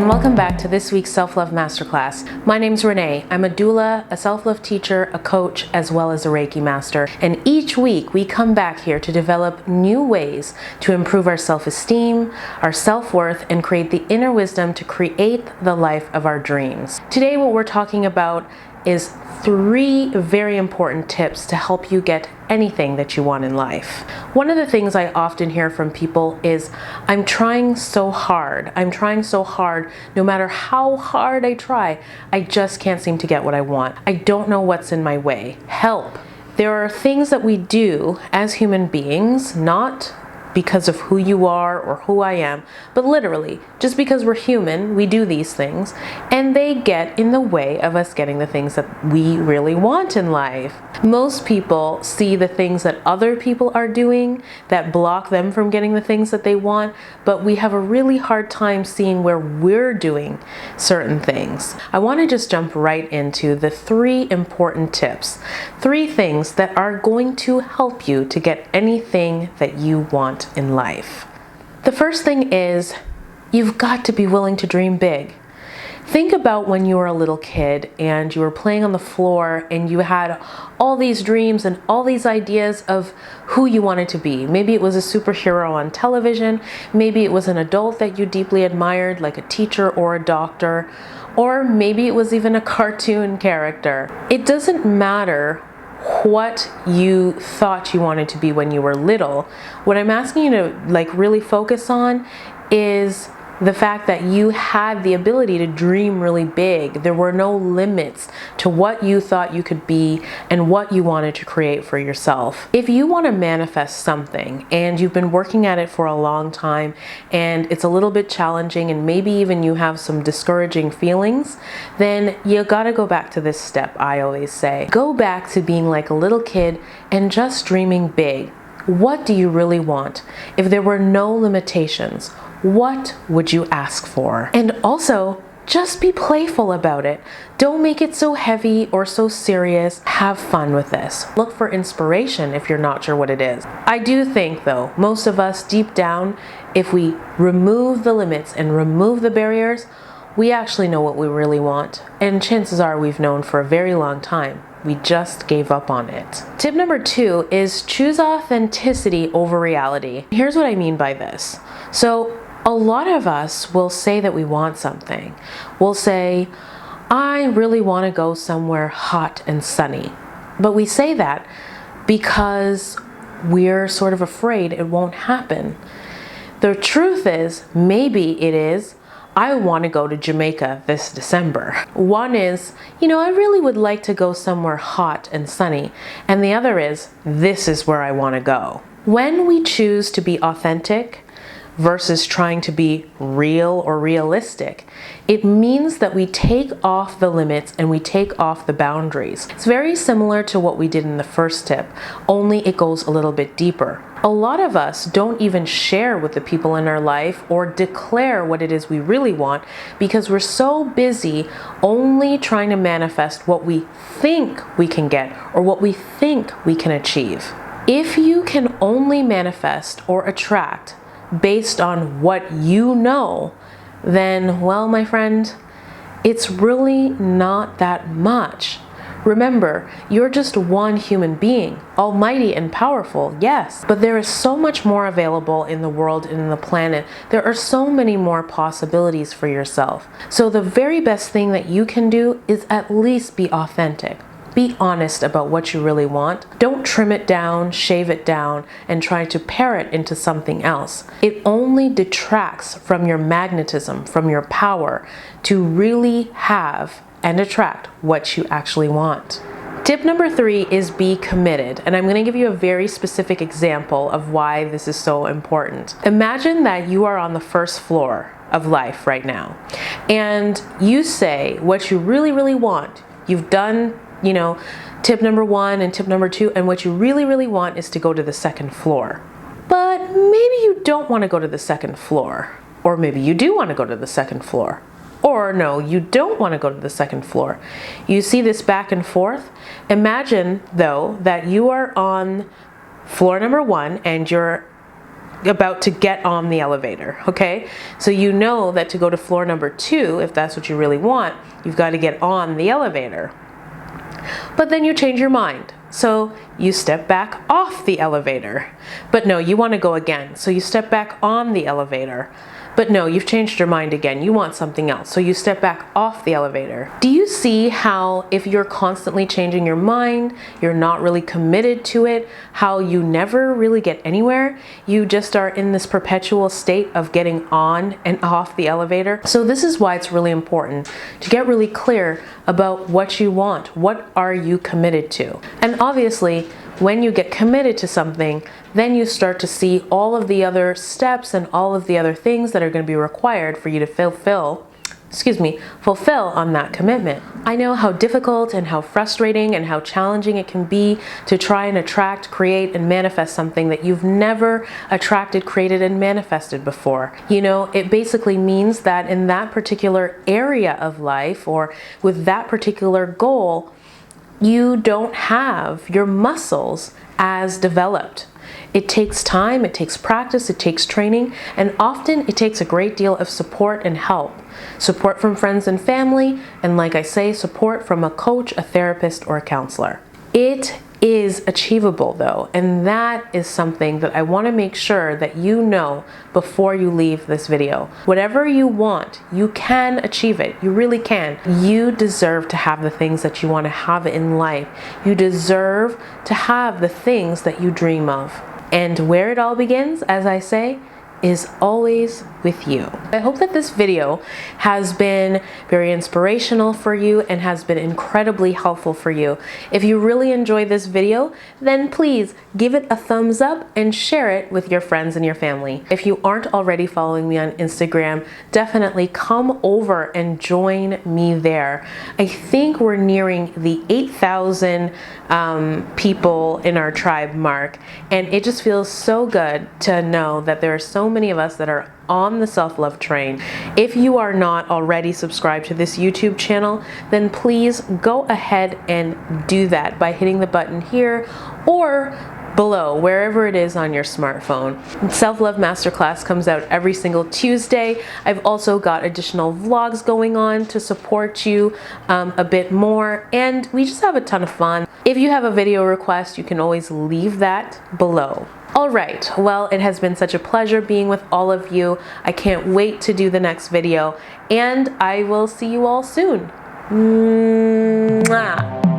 and welcome back to this week's Self-Love Masterclass. My name's Renee. I'm a doula, a self-love teacher, a coach, as well as a Reiki master. And each week we come back here to develop new ways to improve our self-esteem, our self-worth, and create the inner wisdom to create the life of our dreams. Today what we're talking about is 3 very important tips to help you get anything that you want in life. One of the things I often hear from people is, I'm trying so hard. I'm trying so hard. No matter how hard I try, I just can't seem to get what I want. I don't know what's in my way. Help. There are things that we do as human beings, not because of who you are or who I am, but literally, just because we're human, we do these things, and they get in the way of us getting the things that we really want in life. Most people see the things that other people are doing that block them from getting the things that they want, but we have a really hard time seeing where we're doing certain things. I want to just jump right into the 3 important tips. 3 things that are going to help you to get anything that you want in life. The first thing is, you've got to be willing to dream big. Think about when you were a little kid and you were playing on the floor and you had all these dreams and all these ideas of who you wanted to be. Maybe it was a superhero on television, maybe it was an adult that you deeply admired, like a teacher or a doctor, or maybe it was even a cartoon character. It doesn't matter what you thought you wanted to be when you were little. What I'm asking you to really focus on is the fact that you had the ability to dream really big. There were no limits to what you thought you could be and what you wanted to create for yourself. If you want to manifest something and you've been working at it for a long time and it's a little bit challenging and maybe even you have some discouraging feelings, then you gotta go back to this step. I always say, go back to being like a little kid and just dreaming big. What do you really want? If there were no limitations, what would you ask for? And also, just be playful about it. Don't make it so heavy or so serious. Have fun with this. Look for inspiration if you're not sure what it is. I do think though, most of us deep down, if we remove the limits and remove the barriers, we actually know what we really want. And chances are we've known for a very long time. We just gave up on it. Tip number 2 is choose authenticity over reality. Here's what I mean by this. So a lot of us will say that we want something. We'll say, I really want to go somewhere hot and sunny. But we say that because we're sort of afraid it won't happen. The truth is, maybe it is, I want to go to Jamaica this December. One is, I really would like to go somewhere hot and sunny. And the other is, this is where I want to go. When we choose to be authentic versus trying to be real or realistic, it means that we take off the limits and we take off the boundaries. It's very similar to what we did in the first tip, only it goes a little bit deeper. A lot of us don't even share with the people in our life or declare what it is we really want because we're so busy only trying to manifest what we think we can get or what we think we can achieve. If you can only manifest or attract based on what you know, then, well, my friend, it's really not that much. Remember, you're just one human being, almighty and powerful, yes, but there is so much more available in the world and in the planet. There are so many more possibilities for yourself. So the very best thing that you can do is at least be authentic. Be honest about what you really want. Don't trim it down, shave it down, and try to pare it into something else. It only detracts from your magnetism, from your power to really have and attract what you actually want. Tip number 3 is be committed. And I'm going to give you a very specific example of why this is so important. Imagine that you are on the first floor of life right now, and you say what you really, really want. You've done tip number 1 and tip number 2, and what you really, really want is to go to the 2nd floor. But maybe you don't want to go to the 2nd floor. Or maybe you do want to go to the 2nd floor. Or no, you don't want to go to the 2nd floor. You see this back and forth? Imagine, though, that you are on floor number 1 and you're about to get on the elevator, okay? So you know that to go to floor number 2, if that's what you really want, you've got to get on the elevator. But then you change your mind. So you step back off the elevator. But no, you want to go again. So you step back on the elevator. But no, you've changed your mind again. You want something else. So you step back off the elevator. Do you see how if you're constantly changing your mind, you're not really committed to it, how you never really get anywhere? You just are in this perpetual state of getting on and off the elevator. So this is why it's really important to get really clear about what you want. What are you committed to? And obviously, when you get committed to something, then you start to see all of the other steps and all of the other things that are going to be required for you to fulfill on that commitment. I know how difficult and how frustrating and how challenging it can be to try and attract, create, and manifest something that you've never attracted, created, and manifested before. You know, it basically means that in that particular area of life or with that particular goal, you don't have your muscles as developed. It takes time, it takes practice, it takes training, and often it takes a great deal of support and help. Support from friends and family, and like I say, support from a coach, a therapist, or a counselor. It is achievable though, and that is something that I want to make sure that you know before you leave this video. Whatever you want, you can achieve it. You really can. You deserve to have the things that you want to have in life. You deserve to have the things that you dream of. And where it all begins, as I say, is always with you. I hope that this video has been very inspirational for you and has been incredibly helpful for you. If you really enjoyed this video, then please give it a thumbs up and share it with your friends and your family. If you aren't already following me on Instagram, definitely come over and join me there. I think we're nearing the 8,000 people in our tribe mark, and it just feels so good to know that there are so many of us that are on the self-love train. If you are not already subscribed to this YouTube channel, then please go ahead and do that by hitting the button here or below, wherever it is on your smartphone. Self-Love Masterclass comes out every single Tuesday. I've also got additional vlogs going on to support you a bit more, and we just have a ton of fun. If you have a video request, you can always leave that below. All right, well, it has been such a pleasure being with all of you. I can't wait to do the next video, and I will see you all soon. Mwah.